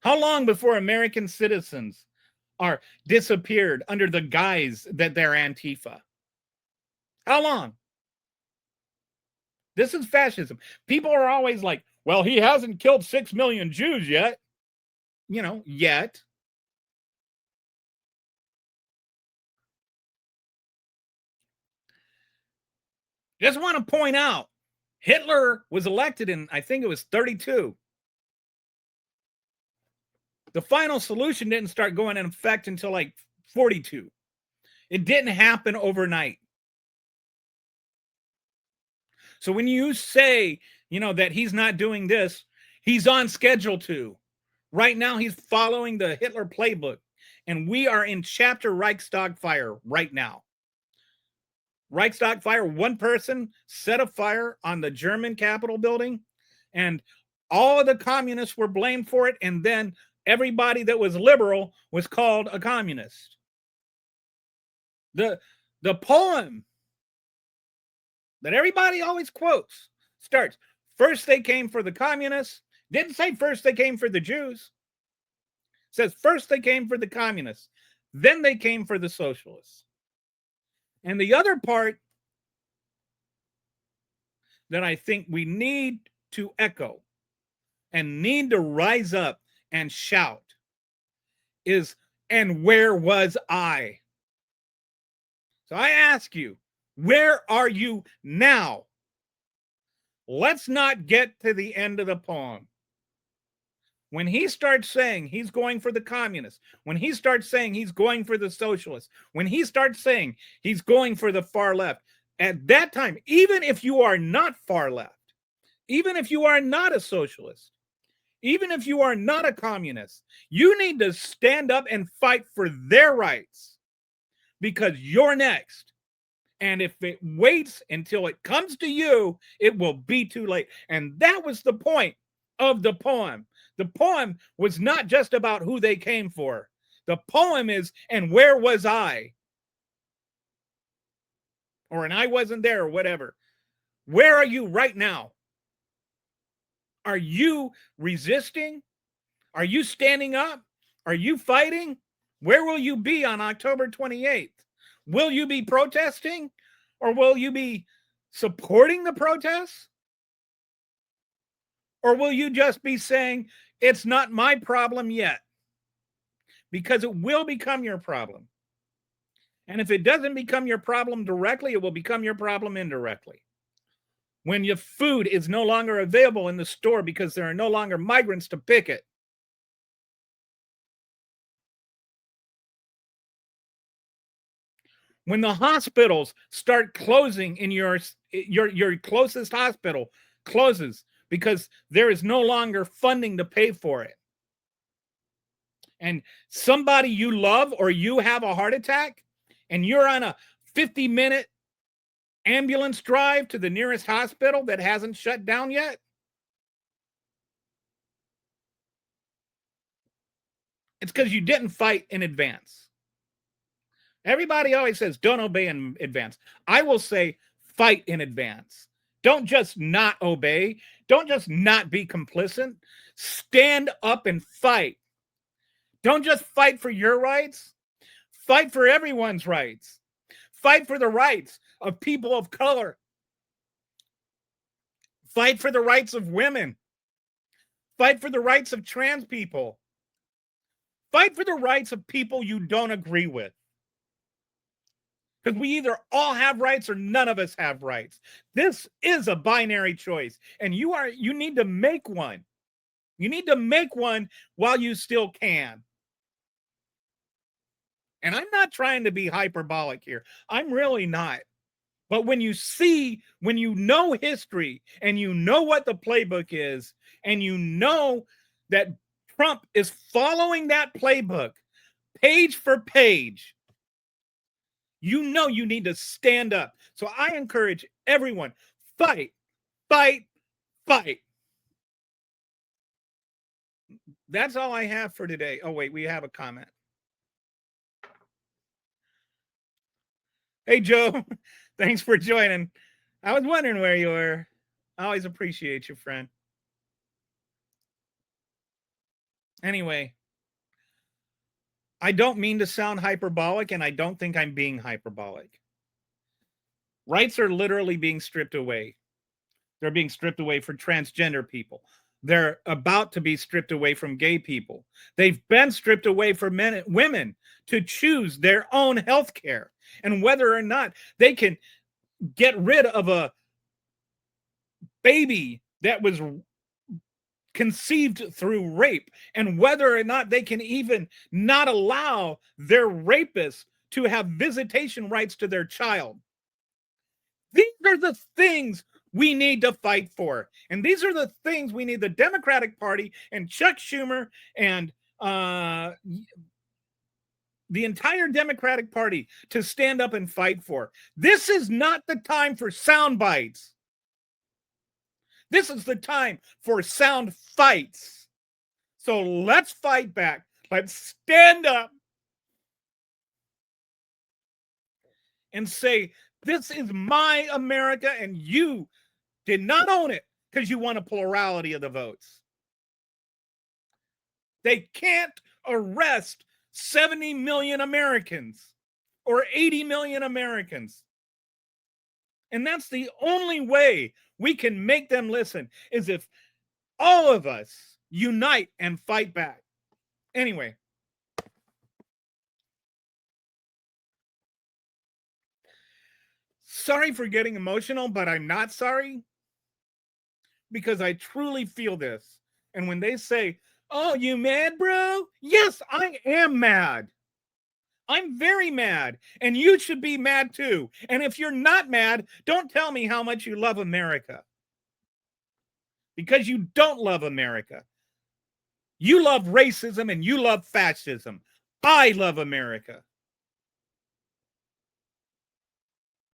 How long before American citizens are disappeared under the guise that they're Antifa? How long? This is fascism. People are always like, well, he hasn't killed 6 million Jews yet. Yet. Just want to point out, Hitler was elected in, I think it was 32. The final solution didn't start going in effect until like 42. It didn't happen overnight. So when you say, that he's not doing this, he's on schedule to. Right now, he's following the Hitler playbook. And we are in chapter Reichstag fire right now. Reichstag fire, one person set a fire on the German Capitol building, and all of the communists were blamed for it. And then everybody that was liberal was called a communist. The poem that everybody always quotes starts, first they came for the communists. Didn't say first they came for the Jews. It says first they came for the communists. Then they came for the socialists. And the other part that I think we need to echo and need to rise up and shout is, and where was I? So I ask you, where are you now? Let's not get to the end of the poem. When he starts saying he's going for the communists, when he starts saying he's going for the socialists, when he starts saying he's going for the far left, at that time, even if you are not far left, even if you are not a socialist, even if you are not a communist, you need to stand up and fight for their rights, because you're next. And if it waits until it comes to you, it will be too late. And that was the point of the poem. The poem was not just about who they came for. The poem is, and where was I? Or, and I wasn't there, or whatever. Where are you right now? Are you resisting? Are you standing up? Are you fighting? Where will you be on October 28th? Will you be protesting? Or will you be supporting the protests? Or will you just be saying, it's not my problem yet? Because it will become your problem. And if it doesn't become your problem directly, it will become your problem indirectly. When your food is no longer available in the store because there are no longer migrants to pick it. When the hospitals start closing in your closest hospital closes because there is no longer funding to pay for it. And somebody you love, or you have a heart attack and you're on a 50-minute ambulance drive to the nearest hospital that hasn't shut down yet. It's because you didn't fight in advance. Everybody always says, don't obey in advance. I will say, fight in advance. Don't just not obey. Don't just not be complicit. Stand up and fight. Don't just fight for your rights. Fight for everyone's rights. Fight for the rights of people of color. Fight for the rights of women. Fight for the rights of trans people. Fight for the rights of people you don't agree with. Because we either all have rights or none of us have rights. This is a binary choice, and you need to make one. You need to make one while you still can. And I'm not trying to be hyperbolic here. I'm really not. But when you know history, and you know what the playbook is, and you know that Trump is following that playbook page for page, you know you need to stand up. So I encourage everyone, fight, fight, fight. That's all I have for today. Oh, wait, we have a comment. Hey, Joe, thanks for joining. I was wondering where you were. I always appreciate you, friend. Anyway, I don't mean to sound hyperbolic, and I don't think I'm being hyperbolic. Rights are literally being stripped away. They're being stripped away for transgender people. They're about to be stripped away from gay people. They've been stripped away from men and women to choose their own health care and whether or not they can get rid of a baby that was conceived through rape and whether or not they can even not allow their rapist to have visitation rights to their child. These are the things we need to fight for. And these are the things we need the Democratic Party and Chuck Schumer and the entire Democratic Party to stand up and fight for. This is not the time for sound bites. This is the time for sound fights. So let's fight back. Let's stand up and say, this is my America, and you did not own it because you won a plurality of the votes. They can't arrest 70 million Americans or 80 million Americans. And that's the only way we can make them listen, is if all of us unite and fight back. Anyway. Sorry for getting emotional, but I'm not sorry because I truly feel this. And when they say, "Oh, you mad, bro?" Yes, I am mad. I'm very mad, and you should be mad too. And if you're not mad, don't tell me how much you love America. Because you don't love America. You love racism and you love fascism. I love America.